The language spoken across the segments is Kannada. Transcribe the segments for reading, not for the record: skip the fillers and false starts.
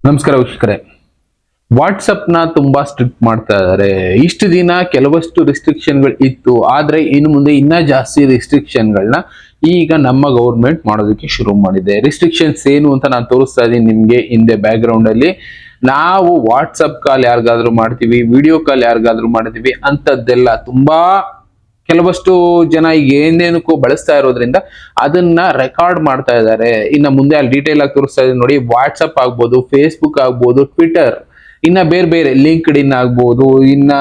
ನಮಸ್ಕಾರ ವೀಕ್ಷಕರೇ. ವಾಟ್ಸಪ್ನ ತುಂಬಾ ಸ್ಟ್ರಿಕ್ಟ್ ಮಾಡ್ತಾ ಇದ್ದಾರೆ. ಇಷ್ಟು ದಿನ ಕೆಲವಷ್ಟು ರಿಸ್ಟ್ರಿಕ್ಷನ್ಗಳು ಇತ್ತು, ಆದ್ರೆ ಇನ್ನು ಮುಂದೆ ಇನ್ನ ಜಾಸ್ತಿ ರಿಸ್ಟ್ರಿಕ್ಷನ್ಗಳನ್ನ ಈಗ ನಮ್ಮ ಗೌರ್ಮೆಂಟ್ ಮಾಡೋದಕ್ಕೆ ಶುರು ಮಾಡಿದೆ. ರಿಸ್ಟ್ರಿಕ್ಷನ್ಸ್ ಏನು ಅಂತ ನಾನು ತೋರಿಸ್ತಾ ಇದ್ದೀನಿ ನಿಮ್ಗೆ ಹಿಂದೆ ಬ್ಯಾಕ್ ಗ್ರೌಂಡ್ ಅಲ್ಲಿ. ನಾವು ವಾಟ್ಸಪ್ ಕಾಲ್ ಯಾರಿಗಾದ್ರೂ ಮಾಡ್ತೀವಿ, ವಿಡಿಯೋ ಕಾಲ್ ಯಾರಿಗಾದ್ರೂ ಮಾಡ್ತೀವಿ ಅಂತದ್ದೆಲ್ಲ ತುಂಬಾ ಕೆಲವಷ್ಟು ಜನ ಈಗ ಏನೇನಕ್ಕೂ ಬಳಸ್ತಾ ಇರೋದ್ರಿಂದ ಅದನ್ನ ರೆಕಾರ್ಡ್ ಮಾಡ್ತಾ ಇದ್ದಾರೆ. ಇನ್ನು ಮುಂದೆ ಅಲ್ಲಿ ಡೀಟೇಲ್ ಆಗಿ ತೋರಿಸ್ತಾ ಇದ್ದೀನಿ ನೋಡಿ. ವಾಟ್ಸಪ್ ಆಗ್ಬೋದು, ಫೇಸ್ಬುಕ್ ಆಗ್ಬೋದು, ಟ್ವಿಟರ್, ಇನ್ನ ಬೇರೆ ಬೇರೆ ಲಿಂಕ್ಡ್ ಇನ್ ಆಗ್ಬೋದು, ಇನ್ನ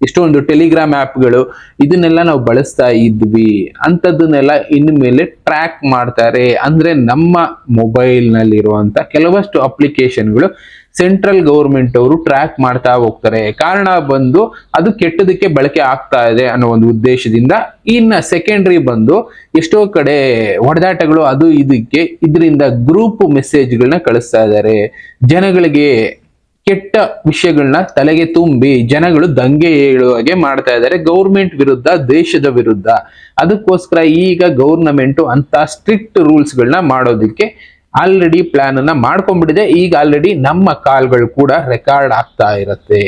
ಎಷ್ಟೊಂದು ಟೆಲಿಗ್ರಾಮ್ ಆಪ್ಗಳು, ಇದನ್ನೆಲ್ಲ ನಾವು ಬಳಸ್ತಾ ಇದ್ವಿ ಅಂತದನ್ನೆಲ್ಲ ಇನ್ನು ಮೇಲೆ ಟ್ರ್ಯಾಕ್ ಮಾಡ್ತಾರೆ. ಅಂದ್ರೆ ನಮ್ಮ ಮೊಬೈಲ್ ನಲ್ಲಿ ಇರುವಂತ ಕೆಲವಷ್ಟು ಅಪ್ಲಿಕೇಶನ್ಗಳು ಸೆಂಟ್ರಲ್ ಗೌರ್ಮೆಂಟ್ ಅವರು ಟ್ರ್ಯಾಕ್ ಮಾಡ್ತಾ ಹೋಗ್ತಾರೆ. ಕಾರಣ ಬಂದು ಅದು ಕೆಟ್ಟದಕ್ಕೆ ಬಳಕೆ ಆಗ್ತಾ ಇದೆ ಅನ್ನೋ ಒಂದು ಉದ್ದೇಶದಿಂದ. ಇನ್ನ ಸೆಕೆಂಡ್ರಿ ಬಂದು ಎಷ್ಟೋ ಕಡೆ ಹೊಡೆದಾಟಗಳು ಅದು ಇದಕ್ಕೆ ಇದರಿಂದ ಗ್ರೂಪ್ ಮೆಸೇಜ್ಗಳನ್ನ ಕಳಿಸ್ತಾ ಇದ್ದಾರೆ. ಜನಗಳಿಗೆ ಕೆಟ್ಟ ವಿಷಯಗಳನ್ನ ತಲೆಗೆ ತುಂಬಿ ಜನಗಳು ದಂಗೆ ಏಳುವ ಹಾಗೆ ಮಾಡ್ತಾ ಇದ್ದಾರೆ ಗೌರ್ಮೆಂಟ್ ವಿರುದ್ಧ, ದೇಶದ ವಿರುದ್ಧ. ಅದಕ್ಕೋಸ್ಕರ ಈಗ ಗೌರ್ನಮೆಂಟ್ ಅಂತ ಸ್ಟ್ರಿಕ್ಟ್ ರೂಲ್ಸ್ ಗಳನ್ನ ಮಾಡೋದಕ್ಕೆ ಆಲ್ರೆಡಿ ಪ್ಲಾನ್ ಅನ್ನ ಮಾಡ್ಕೊಂಡ್ಬಿಟ್ಟಿದೆ. ಈಗ ಆಲ್ರೆಡಿ ನಮ್ಮ ಕಾಲ್ಗಳು ಕೂಡ ರೆಕಾರ್ಡ್ ಆಗ್ತಾ ಇರತ್ತೆ.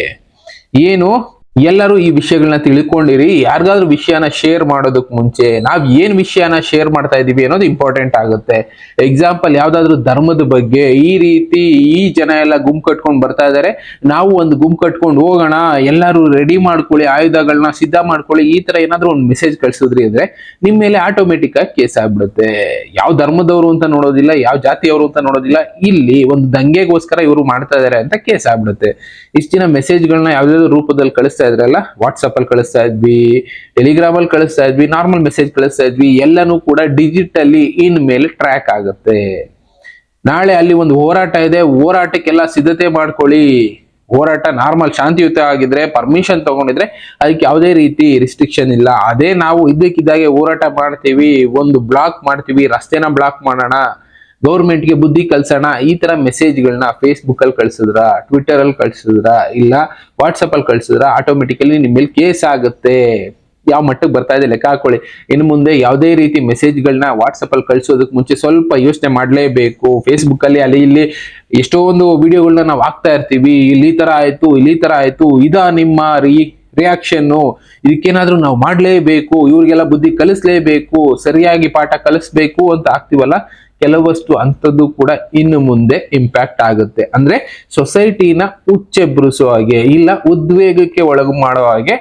ಏನು ಎಲ್ಲರೂ ಈ ವಿಷಯಗಳನ್ನ ತಿಳ್ಕೊಂಡಿರಿ. ಯಾರಿಗಾದ್ರೂ ವಿಷಯನ ಶೇರ್ ಮಾಡೋದಕ್ಕೆ ಮುಂಚೆ ನಾವ್ ಏನ್ ವಿಷಯನ ಶೇರ್ ಮಾಡ್ತಾ ಇದೀವಿ ಅನ್ನೋದು ಇಂಪಾರ್ಟೆಂಟ್ ಆಗುತ್ತೆ. ಎಕ್ಸಾಂಪಲ್, ಯಾವ್ದಾದ್ರು ಧರ್ಮದ ಬಗ್ಗೆ ಈ ರೀತಿ ಈ ಜನ ಎಲ್ಲ ಗುಂಪು ಕಟ್ಕೊಂಡು ಬರ್ತಾ ಇದಾರೆ, ನಾವು ಒಂದು ಗುಂಪು ಕಟ್ಕೊಂಡು ಹೋಗೋಣ, ಎಲ್ಲರೂ ರೆಡಿ ಮಾಡ್ಕೊಳ್ಳಿ, ಆಯುಧಗಳನ್ನ ಸಿದ್ಧ ಮಾಡ್ಕೊಳ್ಳಿ, ಈ ತರ ಏನಾದ್ರು ಒಂದು ಮೆಸೇಜ್ ಕಳ್ಸಿದ್ರಿ ಅಂದ್ರೆ ನಿಮ್ ಮೇಲೆ ಆಟೋಮೆಟಿಕ್ ಆಗಿ ಕೇಸ್ ಆಗ್ಬಿಡುತ್ತೆ. ಯಾವ ಧರ್ಮದವರು ಅಂತ ನೋಡೋದಿಲ್ಲ, ಯಾವ ಜಾತಿಯವರು ಅಂತ ನೋಡೋದಿಲ್ಲ, ಇಲ್ಲಿ ಒಂದು ದಂಗೆಗೋಸ್ಕರ ಇವರು ಮಾಡ್ತಾ ಇದಾರೆ ಅಂತ ಕೇಸ್ ಆಗ್ಬಿಡುತ್ತೆ. ಇಷ್ಟು ದಿನ ಮೆಸೇಜ್ಗಳನ್ನ ಯಾವ್ದಾದ್ರು ರೂಪದಲ್ಲಿ ಕಳಿಸ್ತಾ ಇದ್ರಲ್ಲ, ವಾಟ್ಸಪ್ ಅಲ್ಲಿ ಕಳಿಸ್ತಾ ಇದ್ವಿ, ಟೆಲಿಗ್ರಾಮ್ ಅಲ್ಲಿ ಕಳಿಸ್ತಾ ಇದ್ವಿ, ನಾರ್ಮಲ್ ಮೆಸೇಜ್ ಕಳಿಸ್ತಾ ಇದ್ವಿ, ಎಲ್ಲಾನು ಕೂಡ ಡಿಜಿಟಲಿ ಇನ್ ಮೇಲೆ ಟ್ರ್ಯಾಕ್ ಆಗುತ್ತೆ. ನಾಳೆ ಅಲ್ಲಿ ಒಂದು ಹೋರಾಟ ಇದೆ, ಹೋರಾಟಕ್ಕೆಲ್ಲ ಸಿದ್ಧತೆ ಮಾಡ್ಕೊಳ್ಳಿ. ಹೋರಾಟ ನಾರ್ಮಲ್ ಶಾಂತಿಯುತ ಆಗಿದ್ರೆ, ಪರ್ಮಿಷನ್ ತಗೊಂಡಿದ್ರೆ ಅದಕ್ಕೆ ಯಾವುದೇ ರೀತಿ ರಿಸ್ಟ್ರಿಕ್ಷನ್ ಇಲ್ಲ. ಅದೇ ನಾವು ಇದ್ದಕ್ಕಿದ್ದಾಗೆ ಹೋರಾಟ ಮಾಡ್ತೀವಿ, ಒಂದು ಬ್ಲಾಕ್ ಮಾಡ್ತೀವಿ, ರಸ್ತೆನ ಬ್ಲಾಕ್ ಮಾಡೋಣ, ಗೌರ್ಮೆಂಟ್ಗೆ ಬುದ್ಧಿ ಕಲ್ಸೋಣ, ಈ ತರ ಮೆಸೇಜ್ಗಳನ್ನ ಫೇಸ್ಬುಕ್ ಅಲ್ಲಿ ಕಳ್ಸಿದ್ರ, ಟ್ವಿಟರ್ ಅಲ್ಲಿ ಕಳ್ಸಿದ್ರ, ಇಲ್ಲ ವಾಟ್ಸಪ್ ಅಲ್ಲಿ ಕಳ್ಸಿದ್ರ ಆಟೋಮೆಟಿಕಲಿ ನಿಮ್ಮ ಮೇಲೆ ಕೇಸ್ ಆಗುತ್ತೆ. ಯಾವ ಮಟ್ಟಕ್ಕೆ ಬರ್ತಾ ಇದೆ ಲೆಕ್ಕ ಹಾಕೊಳ್ಳಿ. ಇನ್ನು ಮುಂದೆ ಯಾವುದೇ ರೀತಿ ಮೆಸೇಜ್ಗಳನ್ನ ವಾಟ್ಸಪ್ ಅಲ್ಲಿ ಕಳ್ಸೋದಕ್ಕೆ ಮುಂಚೆ ಸ್ವಲ್ಪ ಯೋಚನೆ ಮಾಡಲೇಬೇಕು. ಫೇಸ್ಬುಕ್ ಅಲ್ಲಿ ಅಲ್ಲಿ ಇಲ್ಲಿ ಎಷ್ಟೊಂದು ವಿಡಿಯೋಗಳನ್ನ ನಾವು ಹಾಕ್ತಾ ಇರ್ತೀವಿ, ಇಲ್ಲಿ ಈ ತರ ಆಯ್ತು, ಇಲ್ಲಿ ಈ ತರ ಆಯ್ತು, ಇದ ನಿಮ್ಮ ರಿಯಾಕ್ಷನ್ನು, ಇದಕ್ಕೇನಾದ್ರೂ ನಾವು ಮಾಡ್ಲೇಬೇಕು, ಇವ್ರಿಗೆಲ್ಲ ಬುದ್ಧಿ ಕಲಿಸ್ಲೇಬೇಕು, ಸರಿಯಾಗಿ ಪಾಠ ಕಲಿಸ್ಬೇಕು ಅಂತ ಆಗ್ತೀವಲ್ಲ, ಕೆಲವಷ್ಟು ಅಂಥದ್ದು ಕೂಡ ಇನ್ನು ಮುಂದೆ ಇಂಪ್ಯಾಕ್ಟ್ ಆಗುತ್ತೆ. ಅಂದ್ರೆ ಸೊಸೈಟಿನ ಉಚ್ಚೆಬ್ರಿಸೋ ಹಾಗೆ, ಇಲ್ಲ ಉದ್ವೇಗಕ್ಕೆ ಒಳಗು ಮಾಡೋ ಹಾಗೆ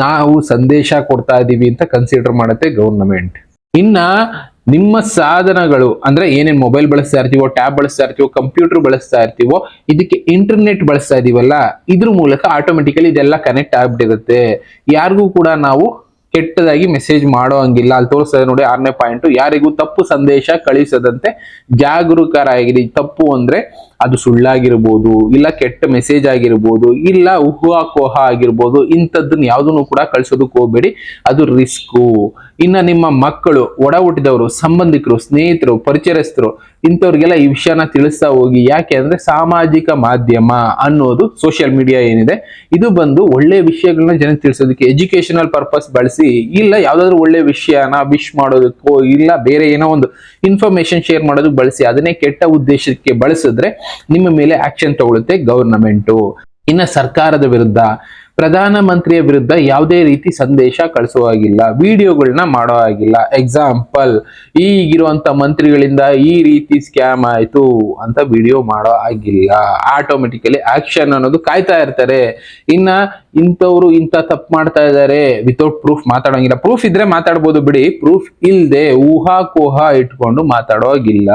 ನಾವು ಸಂದೇಶ ಕೊಡ್ತಾ ಇದೀವಿ ಅಂತ ಕನ್ಸಿಡರ್ ಮಾಡುತ್ತೆ ಗೌರ್ನಮೆಂಟ್. ಇನ್ನ ನಿಮ್ಮ ಸಾಧನಗಳು ಅಂದ್ರೆ ಏನೇನ್ ಮೊಬೈಲ್ ಬಳಸ್ತಾ ಇರ್ತೀವೋ, ಟ್ಯಾಬ್ ಬಳಸ್ತಾ ಇರ್ತೀವೋ, ಕಂಪ್ಯೂಟರ್ ಬಳಸ್ತಾ ಇರ್ತೀವೋ, ಇದಕ್ಕೆ ಇಂಟರ್ನೆಟ್ ಬಳಸ್ತಾ ಇದೀವಲ್ಲ, ಇದ್ರ ಮೂಲಕ ಆಟೋಮೆಟಿಕಲಿ ಇದೆಲ್ಲ ಕನೆಕ್ಟ್ ಆಗ್ಬಿಟ್ಟಿರುತ್ತೆ. ಯಾರಿಗೂ ಕೂಡ ನಾವು ಕೆಟ್ಟದಾಗಿ ಮೆಸೇಜ್ ಮಾಡೋ ಹಂಗಿಲ್ಲ. ಅಲ್ಲಿ ತೋರಿಸ್ತದೆ ನೋಡಿ 6ನೇ ಪಾಯಿಂಟ್, ಯಾರಿಗೂ ತಪ್ಪು ಸಂದೇಶ ಕಳಿಸದಂತೆ ಜಾಗರೂಕರಾಗಿರಿ. ತಪ್ಪು ಅಂದ್ರೆ ಅದು ಸುಳ್ಳಾಗಿರ್ಬೋದು, ಇಲ್ಲ ಕೆಟ್ಟ ಮೆಸೇಜ್ ಆಗಿರ್ಬೋದು, ಇಲ್ಲ ಊಹಾಕೋಹ ಆಗಿರ್ಬೋದು, ಇಂಥದ್ದನ್ನ ಯಾವ್ದನ್ನು ಕೂಡ ಕಳ್ಸೋದಕ್ಕೆ ಹೋಗ್ಬೇಡಿ, ಅದು ರಿಸ್ಕು. ಇನ್ನ ನಿಮ್ಮ ಮಕ್ಕಳು, ಒಡ ಹುಟ್ಟಿದವರು, ಸಂಬಂಧಿಕರು, ಸ್ನೇಹಿತರು, ಪರಿಚಯಸ್ಥರು, ಇಂಥವ್ರಿಗೆಲ್ಲ ಈ ವಿಷಯನ ತಿಳಿಸ್ತಾ ಹೋಗಿ. ಯಾಕೆ ಅಂದ್ರೆ ಸಾಮಾಜಿಕ ಮಾಧ್ಯಮ ಅನ್ನೋದು, ಸೋಷಿಯಲ್ ಮೀಡಿಯಾ ಏನಿದೆ, ಇದು ಬಂದು ಒಳ್ಳೆ ವಿಷಯಗಳನ್ನ ಜನ ತಿಳಿಸೋದಕ್ಕೆ, ಎಜುಕೇಶನಲ್ ಪರ್ಪಸ್ ಬಳಸಿ, ಇಲ್ಲ ಯಾವ್ದಾದ್ರು ಒಳ್ಳೆ ವಿಷಯನ ವಿಶ್ ಮಾಡೋದಕ್ಕೋ, ಇಲ್ಲ ಬೇರೆ ಏನೋ ಒಂದು ಇನ್ಫಾರ್ಮೇಶನ್ ಶೇರ್ ಮಾಡೋದಕ್ಕೆ ಬಳಸಿ. ಅದನ್ನೇ ಕೆಟ್ಟ ಉದ್ದೇಶಕ್ಕೆ ಬಳಸಿದ್ರೆ ನಿಮ್ಮ ಮೇಲೆ ಆಕ್ಷನ್ ತಗೊಳುತ್ತೆ ಗವರ್ನಮೆಂಟು. ಇನ್ನ ಸರ್ಕಾರದ ವಿರುದ್ಧ, ಪ್ರಧಾನ ಮಂತ್ರಿಯ ವಿರುದ್ಧ ಯಾವುದೇ ರೀತಿ ಸಂದೇಶ ಕಳಿಸೋ ಹಾಗಿಲ್ಲ, ವಿಡಿಯೋಗಳನ್ನ ಮಾಡೋ ಹಾಗಿಲ್ಲ. ಎಕ್ಸಾಂಪಲ್, ಈಗಿರುವಂತ ಮಂತ್ರಿಗಳಿಂದ ಈ ರೀತಿ ಸ್ಕ್ಯಾಮ್ ಆಯ್ತು ಅಂತ ವಿಡಿಯೋ ಮಾಡೋ ಹಾಗಿಲ್ಲ. ಆಟೋಮೆಟಿಕಲಿ ಆಕ್ಷನ್ ಅನ್ನೋದು ಕಾಯ್ತಾ ಇರ್ತಾರೆ. ಇನ್ನ ಇಂಥವ್ರು ಇಂಥ ತಪ್ಪು ಮಾಡ್ತಾ ಇದ್ದಾರೆ ವಿತೌಟ್ ಪ್ರೂಫ್ ಮಾತಾಡೋಂಗಿಲ್ಲ. ಪ್ರೂಫ್ ಇದ್ರೆ ಮಾತಾಡ್ಬೋದು ಬಿಡಿ, ಪ್ರೂಫ್ ಇಲ್ಲದೆ ಊಹಾಕೋಹ ಇಟ್ಕೊಂಡು ಮಾತಾಡೋ ಹಾಗಿಲ್ಲ.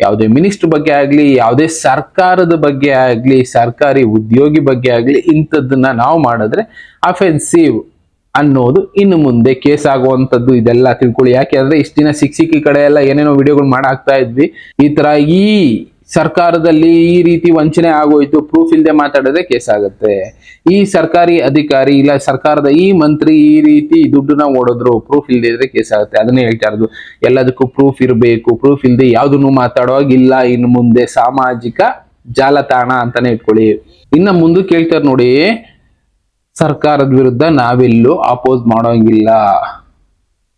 ಯಾವುದೇ ಮಿನಿಸ್ಟರ್ ಬಗ್ಗೆ ಆಗ್ಲಿ, ಯಾವುದೇ ಸರ್ಕಾರದ ಬಗ್ಗೆ ಆಗ್ಲಿ, ಸರ್ಕಾರಿ ಉದ್ಯೋಗಿ ಬಗ್ಗೆ ಆಗ್ಲಿ, ಇಂಥದ್ದನ್ನ ನಾವು ಮಾಡಿದ್ರೆ ಅಫೆನ್ಸಿವ್ ಅನ್ನೋದು ಇನ್ನು ಮುಂದೆ ಕೇಸ್ ಆಗುವಂತದ್ದು. ಇದೆಲ್ಲ ತಿಳ್ಕೊಳ್ಳಿ. ಯಾಕೆ ಅಂದ್ರೆ ಇಷ್ಟ ದಿನ ಸಿಕ್ಕಿ ಕಡೆ ಎಲ್ಲ ಏನೇನೋ ವಿಡಿಯೋಗಳು ಮಾಡಾಕ್ತಾ ಇದ್ವಿ. ಈ ತರ ಈ ಸರ್ಕಾರದಲ್ಲಿ ಈ ರೀತಿ ವಂಚನೆ ಆಗೋಯ್ತು, ಪ್ರೂಫ್ ಇಲ್ಲದೆ ಮಾತಾಡಿದ್ರೆ ಕೇಸ್ ಆಗುತ್ತೆ. ಈ ಸರ್ಕಾರಿ ಅಧಿಕಾರಿ ಇಲ್ಲ ಸರ್ಕಾರದ ಈ ಮಂತ್ರಿ ಈ ರೀತಿ ದುಡ್ಡನ್ನ ಓಡಿದ್ರು, ಪ್ರೂಫ್ ಇಲ್ಲದೆ ಇದ್ರೆ ಕೇಸ್ ಆಗುತ್ತೆ. ಅದನ್ನೇ ಹೇಳ್ತಾ ಇರೋದು, ಎಲ್ಲದಕ್ಕೂ ಪ್ರೂಫ್ ಇರಬೇಕು. ಪ್ರೂಫ್ ಇಲ್ಲದೆ ಯಾವ್ದನ್ನು ಮಾತಾಡೋವಾಗಿಲ್ಲ ಇನ್ನು ಮುಂದೆ. ಸಾಮಾಜಿಕ ಜಾಲತಾಣ ಅಂತಾನೆ ಇಟ್ಕೊಳ್ಳಿ. ಇನ್ನ ಮುಂದಕ್ಕೆ ಹೇಳ್ತಾರೆ ನೋಡಿ, ಸರ್ಕಾರದ ವಿರುದ್ಧ ನಾವೆಲ್ಲೂ ಅಪೋಸ್ ಮಾಡೋಂಗಿಲ್ಲ.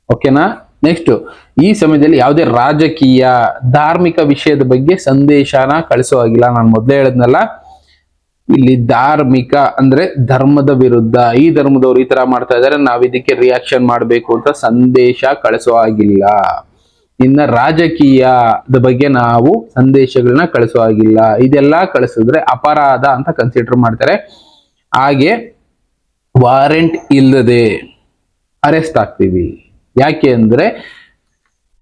ಓಕೆನಾ? ನೆಕ್ಸ್ಟ್, ಈ ಸಮಯದಲ್ಲಿ ಯಾವುದೇ ರಾಜಕೀಯ ಧಾರ್ಮಿಕ ವಿಷಯದ ಬಗ್ಗೆ ಸಂದೇಶನ ಕಳಿಸೋ ಹಾಗಿಲ್ಲ. ನಾನು ಮೊದಲೇ ಹೇಳಿದ್ನಲ್ಲ, ಇಲ್ಲಿ ಧಾರ್ಮಿಕ ಅಂದ್ರೆ ಧರ್ಮದ ವಿರುದ್ಧ, ಈ ಧರ್ಮದವ್ರು ಈ ತರ ಮಾಡ್ತಾ ಇದಾರೆ, ನಾವ್ ಇದಕ್ಕೆ ರಿಯಾಕ್ಷನ್ ಮಾಡ್ಬೇಕು ಅಂತ ಸಂದೇಶ ಕಳಿಸೋ ಹಾಗಿಲ್ಲ. ಇನ್ನ ರಾಜಕೀಯದ ಬಗ್ಗೆ ನಾವು ಸಂದೇಶಗಳನ್ನ ಕಳಿಸೋ ಹಾಗಿಲ್ಲ. ಇದೆಲ್ಲ ಕಳಿಸಿದ್ರೆ ಅಪರಾಧ ಅಂತ ಕನ್ಸಿಡರ್ ಮಾಡ್ತಾರೆ. ಹಾಗೆ ವಾರೆಂಟ್ ಇಲ್ಲದೆ ಅರೆಸ್ಟ್ ಆಗ್ತೀವಿ. ಯಾಕೆ ಅಂದ್ರೆ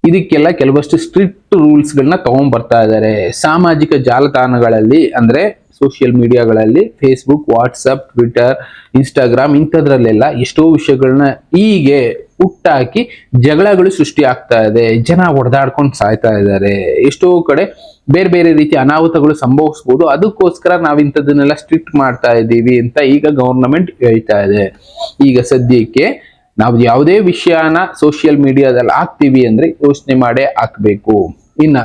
ಇದಕ್ಕೆಲ್ಲ ಕೆಲವಷ್ಟು ಸ್ಟ್ರಿಕ್ಟ್ ರೂಲ್ಸ್ ಗಳನ್ನ ತಗೊಂಡ್ ಬರ್ತಾ ಇದ್ದಾರೆ. ಸಾಮಾಜಿಕ ಜಾಲತಾಣಗಳಲ್ಲಿ ಅಂದ್ರೆ ಸೋಷಿಯಲ್ ಮೀಡಿಯಾಗಳಲ್ಲಿ ಫೇಸ್ಬುಕ್, ವಾಟ್ಸಪ್, ಟ್ವಿಟರ್, ಇನ್ಸ್ಟಾಗ್ರಾಮ್ ಇಂಥದ್ರಲ್ಲೆಲ್ಲ ಎಷ್ಟೋ ವಿಷಯಗಳನ್ನ ಹೀಗೆ ಹುಟ್ಟಾಕಿ ಜಗಳಗಳು ಸೃಷ್ಟಿ ಆಗ್ತಾ ಇದೆ. ಜನ ಹೊಡೆದಾಡ್ಕೊಂಡು ಸಾಯ್ತಾ ಇದ್ದಾರೆ. ಎಷ್ಟೋ ಕಡೆ ಬೇರೆ ಬೇರೆ ರೀತಿ ಅನಾಹುತಗಳು ಸಂಭವಿಸಬಹುದು. ಅದಕ್ಕೋಸ್ಕರ ನಾವ್ ಇಂಥದನ್ನೆಲ್ಲ ಸ್ಟ್ರಿಕ್ಟ್ ಮಾಡ್ತಾ ಇದ್ದೀವಿ ಅಂತ ಈಗ ಗವರ್ನಮೆಂಟ್ ಹೇಳ್ತಾ ಇದೆ. ಈಗ ಸದ್ಯಕ್ಕೆ ನಾವು ಯಾವುದೇ ವಿಷಯನ ಸೋಷಿಯಲ್ ಮೀಡಿಯಾದಲ್ಲಿ ಹಾಕ್ತಿವಿ ಅಂದ್ರೆ ಯೋಚನೆ ಮಾಡೇ ಹಾಕ್ಬೇಕು. ಇನ್ನ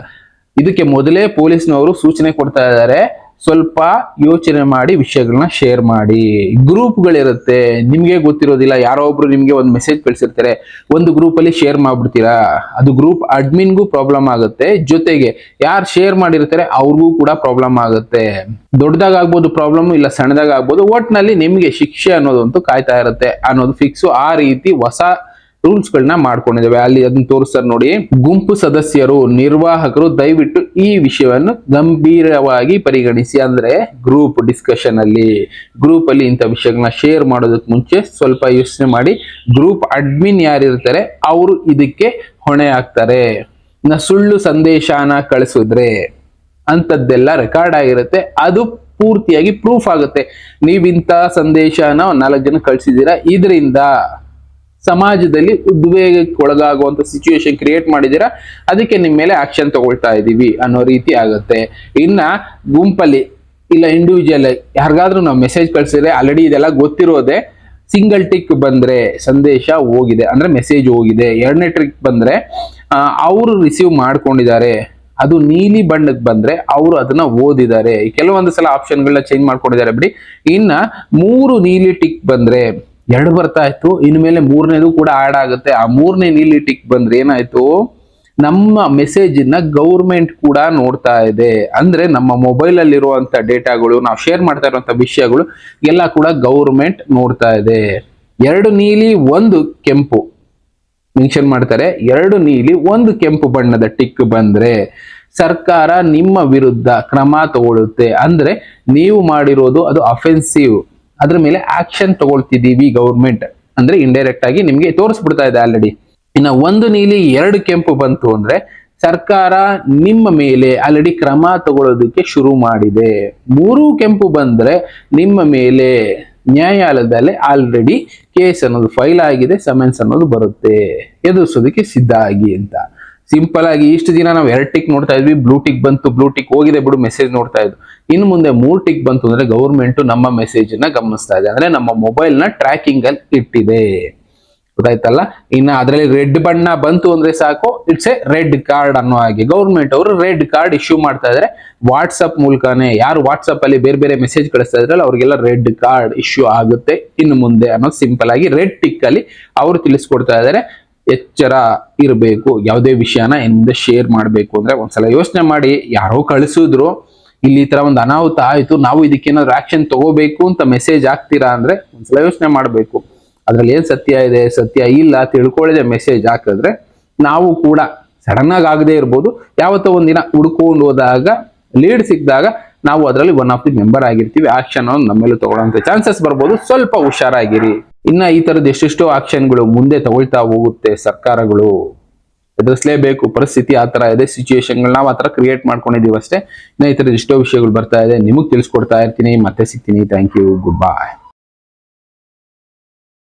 ಇದಕ್ಕೆ ಮೊದಲೇ ಪೊಲೀಸ್ನವರು ಸೂಚನೆ ಕೊಡ್ತಾ ಇದ್ದಾರೆ, ಸ್ವಲ್ಪ ಯೋಚನೆ ಮಾಡಿ ವಿಷಯಗಳನ್ನ ಶೇರ್ ಮಾಡಿ. ಗ್ರೂಪ್ಗಳಿರುತ್ತೆ, ನಿಮ್ಗೆ ಗೊತ್ತಿರೋದಿಲ್ಲ, ಯಾರೋ ಒಬ್ರು ನಿಮ್ಗೆ ಒಂದು ಮೆಸೇಜ್ ಕಳಿಸಿರ್ತಾರೆ, ಒಂದು ಗ್ರೂಪ್ ಅಲ್ಲಿ ಶೇರ್ ಮಾಡ್ಬಿಡ್ತೀರಾ, ಅದು ಗ್ರೂಪ್ ಅಡ್ಮಿನ್ಗೂ ಪ್ರಾಬ್ಲಮ್ ಆಗುತ್ತೆ, ಜೊತೆಗೆ ಯಾರು ಶೇರ್ ಮಾಡಿರ್ತಾರೆ ಅವ್ರಿಗೂ ಕೂಡ ಪ್ರಾಬ್ಲಮ್ ಆಗುತ್ತೆ. ದೊಡ್ಡದಾಗ ಆಗ್ಬೋದು ಪ್ರಾಬ್ಲಮ್, ಇಲ್ಲ ಸಣ್ಣದಾಗ ಆಗ್ಬೋದು, ಒಟ್ನಲ್ಲಿ ನಿಮ್ಗೆ ಶಿಕ್ಷೆ ಅನ್ನೋದಂತೂ ಕಾಯ್ತಾ ಇರುತ್ತೆ ಅನ್ನೋದು ಫಿಕ್ಸು. ಆ ರೀತಿ ಹೊಸ ರೂಲ್ಸ್ ಗಳನ್ನ ಮಾಡ್ಕೊಂಡಿದ್ದೇವೆ. ಅಲ್ಲಿ ಅದನ್ನ ತೋರಿಸ್ತಾರೆ ನೋಡಿ. ಗುಂಪು ಸದಸ್ಯರು, ನಿರ್ವಾಹಕರು ದಯವಿಟ್ಟು ಈ ವಿಷಯವನ್ನು ಗಂಭೀರವಾಗಿ ಪರಿಗಣಿಸಿ. ಅಂದ್ರೆ ಗ್ರೂಪ್ ಡಿಸ್ಕಷನ್ ಅಲ್ಲಿ, ಗ್ರೂಪ್ ಅಲ್ಲಿ ಇಂಥ ವಿಷಯಗಳನ್ನ ಶೇರ್ ಮಾಡೋದಕ್ಕೆ ಮುಂಚೆ ಸ್ವಲ್ಪ ಯೋಚನೆ ಮಾಡಿ. ಗ್ರೂಪ್ ಅಡ್ಮಿನ್ ಯಾರಿರ್ತಾರೆ ಅವರು ಇದಕ್ಕೆ ಹೊಣೆ ಆಗ್ತಾರೆ. ಸುಳ್ಳು ಸಂದೇಶನ ಕಳಿಸಿದ್ರೆ ಅಂತದ್ದೆಲ್ಲ ರೆಕಾರ್ಡ್ ಆಗಿರುತ್ತೆ, ಅದು ಪೂರ್ತಿಯಾಗಿ ಪ್ರೂಫ್ ಆಗುತ್ತೆ. ನೀವಿಂತ ಸಂದೇಶನ 4 ಜನ ಕಳಿಸಿದ್ದೀರಾ, ಇದರಿಂದ ಸಮಾಜದಲ್ಲಿ ಉದ್ವೇಗಕ್ಕೆ ಒಳಗಾಗುವಂತ ಸಿಚುವೇಶನ್ ಕ್ರಿಯೇಟ್ ಮಾಡಿದೀರಾ, ಅದಕ್ಕೆ ನಿಮ್ಮ ಮೇಲೆ ಆಕ್ಷನ್ ತಗೊಳ್ತಾ ಇದೀವಿ ಅನ್ನೋ ರೀತಿ ಆಗುತ್ತೆ. ಇನ್ನ ಗುಂಪಲ್ಲಿ ಇಲ್ಲ ಇಂಡಿವಿಜುವಲ್ ಯಾರಿಗಾದ್ರೂ ನಾವು ಮೆಸೇಜ್ ಕಳ್ಸಿದ್ರೆ ಆಲ್ರೆಡಿ ಇದೆಲ್ಲ ಗೊತ್ತಿರೋದೆ. ಸಿಂಗಲ್ ಟಿಕ್ ಬಂದ್ರೆ ಸಂದೇಶ ಹೋಗಿದೆ ಅಂದ್ರೆ ಮೆಸೇಜ್ ಹೋಗಿದೆ. 2ನೇ ಟ್ರಿಕ್ ಬಂದ್ರೆ ಅವರು ರಿಸೀವ್ ಮಾಡ್ಕೊಂಡಿದ್ದಾರೆ, ಅದು ನೀಲಿ ಬಣ್ಣಕ್ಕೆ ಬಂದ್ರೆ ಅವರು ಅದನ್ನ ಓದಿದ್ದಾರೆ. ಕೆಲವೊಂದು ಸಲ ಆಪ್ಷನ್ಗಳನ್ನ ಚೇಂಜ್ ಮಾಡ್ಕೊಂಡಿದ್ದಾರೆ ಬಿಡಿ. ಇನ್ನ 3 ನೀಲಿ ಟಿಕ್ ಬಂದ್ರೆ 2 ಬರ್ತಾ ಇತ್ತು, ಇನ್ಮೇಲೆ 3ನೇದು ಕೂಡ ಆಡ್ ಆಗುತ್ತೆ. ಆ 3ನೇ ನೀಲಿ ಟಿಕ್ ಬಂದ್ರೆ ಏನಾಯ್ತು, ನಮ್ಮ ಮೆಸೇಜ್ ನ ಗೌರ್ಮೆಂಟ್ ಕೂಡ ನೋಡ್ತಾ ಇದೆ. ಅಂದ್ರೆ ನಮ್ಮ ಮೊಬೈಲ್ ಅಲ್ಲಿರುವಂತ ಡೇಟಾಗಳು, ನಾವು ಶೇರ್ ಮಾಡ್ತಾ ಇರುವಂತ ವಿಷಯಗಳು ಎಲ್ಲ ಕೂಡ ಗೌರ್ಮೆಂಟ್ ನೋಡ್ತಾ ಇದೆ. 2 ನೀಲಿ 1 ಕೆಂಪು ಮೆನ್ಷನ್ ಮಾಡ್ತಾರೆ. 2 ನೀಲಿ 1 ಕೆಂಪು ಬಣ್ಣದ ಟಿಕ್ ಬಂದ್ರೆ ಸರ್ಕಾರ ನಿಮ್ಮ ವಿರುದ್ಧ ಕ್ರಮ ತಗೊಳ್ಳುತ್ತೆ. ಅಂದ್ರೆ ನೀವು ಮಾಡಿರೋದು ಅದು ಅಫೆನ್ಸಿವ್, ಅದ್ರ ಮೇಲೆ ಆಕ್ಷನ್ ತಗೊಳ್ತಿದೀವಿ ಗೌರ್ಮೆಂಟ್ ಅಂದ್ರೆ ಇಂಡೈರೆಕ್ಟ್ ಆಗಿ ನಿಮ್ಗೆ ತೋರಿಸ್ಬಿಡ್ತಾ ಇದೆ ಆಲ್ರೆಡಿ. ಇನ್ನ 1 ನೀಲಿ 2 ಕೆಂಪು ಬಂತು ಅಂದ್ರೆ ಸರ್ಕಾರ ನಿಮ್ಮ ಮೇಲೆ ಆಲ್ರೆಡಿ ಕ್ರಮ ತಗೊಳ್ಳೋದಕ್ಕೆ ಶುರು ಮಾಡಿದೆ. 3 ಕೆಂಪು ಬಂದ್ರೆ ನಿಮ್ಮ ಮೇಲೆ ನ್ಯಾಯಾಲಯದಲ್ಲಿ ಆಲ್ರೆಡಿ ಕೇಸ್ ಅನ್ನೋದು ಫೈಲ್ ಆಗಿದೆ, ಸಮನ್ಸ್ ಅನ್ನೋದು ಬರುತ್ತೆ, ಎದುರಿಸೋದಕ್ಕೆ ಸಿದ್ಧ ಆಗಿ ಅಂತ. ಸಿಂಪಲ್ ಆಗಿ ಇಷ್ಟು ದಿನ ನಾವು 2 ಟಿಕ್ ನೋಡ್ತಾ ಇದ್ವಿ, ಬ್ಲೂ ಟಿಕ್ ಬಂತು, ಬ್ಲೂ ಟಿಕ್ ಹೋಗಿದೆ ಬಿಡು, ಮೆಸೇಜ್ ನೋಡ್ತಾ ಇದ್ವಿ. ಇನ್ನು ಮುಂದೆ 3 ಟಿಕ್ ಬಂತು ಅಂದ್ರೆ ಗೌರ್ಮೆಂಟ್ ನಮ್ಮ ಮೆಸೇಜ್ ನ ಗಮನಿಸ್ತಾ ಇದೆ, ಅಂದ್ರೆ ನಮ್ಮ ಮೊಬೈಲ್ ನ ಟ್ರ್ಯಾಕಿಂಗ್ ಅಲ್ಲಿ ಇಟ್ಟಿದೆ. ಗೊತ್ತಾಯ್ತಲ್ಲ. ಇನ್ನ ಅದರಲ್ಲಿ ರೆಡ್ ಬಣ್ಣ ಬಂತು ಅಂದ್ರೆ ಸಾಕು, ಇಟ್ಸ್ ಎ ರೆಡ್ ಕಾರ್ಡ್ ಅನ್ನೋ ಹಾಗೆ ಗೌರ್ಮೆಂಟ್ ಅವರು ರೆಡ್ ಕಾರ್ಡ್ ಇಶ್ಯೂ ಮಾಡ್ತಾ ಇದಾರೆ. ವಾಟ್ಸಪ್ ಮೂಲಕನೇ ಯಾರು ವಾಟ್ಸಪ್ ಅಲ್ಲಿ ಬೇರೆ ಬೇರೆ ಮೆಸೇಜ್ ಕಳಿಸ್ತಾ ಇದ್ರಲ್ಲ ಅವ್ರಿಗೆಲ್ಲ ರೆಡ್ ಕಾರ್ಡ್ ಇಶ್ಯೂ ಆಗುತ್ತೆ ಇನ್ನು ಮುಂದೆ ಅನ್ನೋದು ಸಿಂಪಲ್ ಆಗಿ ರೆಡ್ ಟಿಕ್ ಅಲ್ಲಿ ಅವರು ತಿಳಿಸ್ಕೊಡ್ತಾ ಇದಾರೆ. ಎಚ್ಚರ ಇರಬೇಕು, ಯಾವುದೇ ವಿಷಯನ ಮುಂದೆ ಶೇರ್ ಮಾಡಬೇಕು ಅಂದ್ರೆ ಒಂದ್ಸಲ ಯೋಚನೆ ಮಾಡಿ. ಯಾರೋ ಕಳಿಸಿದ್ರು, ಇಲ್ಲಿ ಈ ತರ ಒಂದು ಅನಾಹುತ ಆಯ್ತು, ನಾವು ಇದಕ್ಕೇನಾದ್ರು ಆಕ್ಷನ್ ತಗೋಬೇಕು ಅಂತ ಮೆಸೇಜ್ ಹಾಕ್ತೀರಾ ಅಂದ್ರೆ ಒಂದ್ಸಲ ಯೋಚನೆ ಮಾಡ್ಬೇಕು. ಅದ್ರಲ್ಲಿ ಏನ್ ಸತ್ಯ ಇದೆ ಸತ್ಯ ಇಲ್ಲ ತಿಳ್ಕೊಳ್ಳದೆ ಮೆಸೇಜ್ ಹಾಕಿದ್ರೆ ನಾವು ಕೂಡ ಸಡನ್ ಆಗಿ ಆಗದೆ ಇರ್ಬೋದು, ಯಾವತ್ತೋ ಒಂದಿನ ಹುಡ್ಕೊಂಡು ಹೋದಾಗ ಲೀಡ್ ಸಿಕ್ಕಿದಾಗ ನಾವು ಅದರಲ್ಲಿ ಒನ್ ಆಫ್ ದಿ ಮೆಂಬರ್ ಆಗಿರ್ತೀವಿ. ಆಕ್ಷನ್ ನಮ್ಮ ಮೇಲೆ ತಗೊಳ್ಳೋಂತ ಚಾನ್ಸಸ್ ಬರ್ಬೋದು, ಸ್ವಲ್ಪ ಹುಷಾರಾಗಿರಿ. ಇನ್ನ ಈ ತರದ ಎಷ್ಟೆಷ್ಟೋ ಆಕ್ಷನ್ಗಳು ಮುಂದೆ ತಗೊಳ್ತಾ ಹೋಗುತ್ತೆ ಸರ್ಕಾರಗಳು, ಎದುರಿಸಲೇಬೇಕು. ಪರಿಸ್ಥಿತಿ ಆ ತರ ಇದೆ, ಸಿಚುವೇಶನ್ ನಾವು ಆ ತರ ಕ್ರಿಯೇಟ್ ಮಾಡ್ಕೊಂಡಿದೀವಿ ಅಷ್ಟೇ. ಇನ್ನ ಈ ತರದ ಎಷ್ಟೋ ವಿಷಯಗಳು ಬರ್ತಾ ಇದೆ, ನಿಮಗ್ ತಿಳಿಸ್ಕೊಡ್ತಾ ಇರ್ತೀನಿ. ಮತ್ತೆ ಸಿಗ್ತೀನಿ. Thank you, good bye.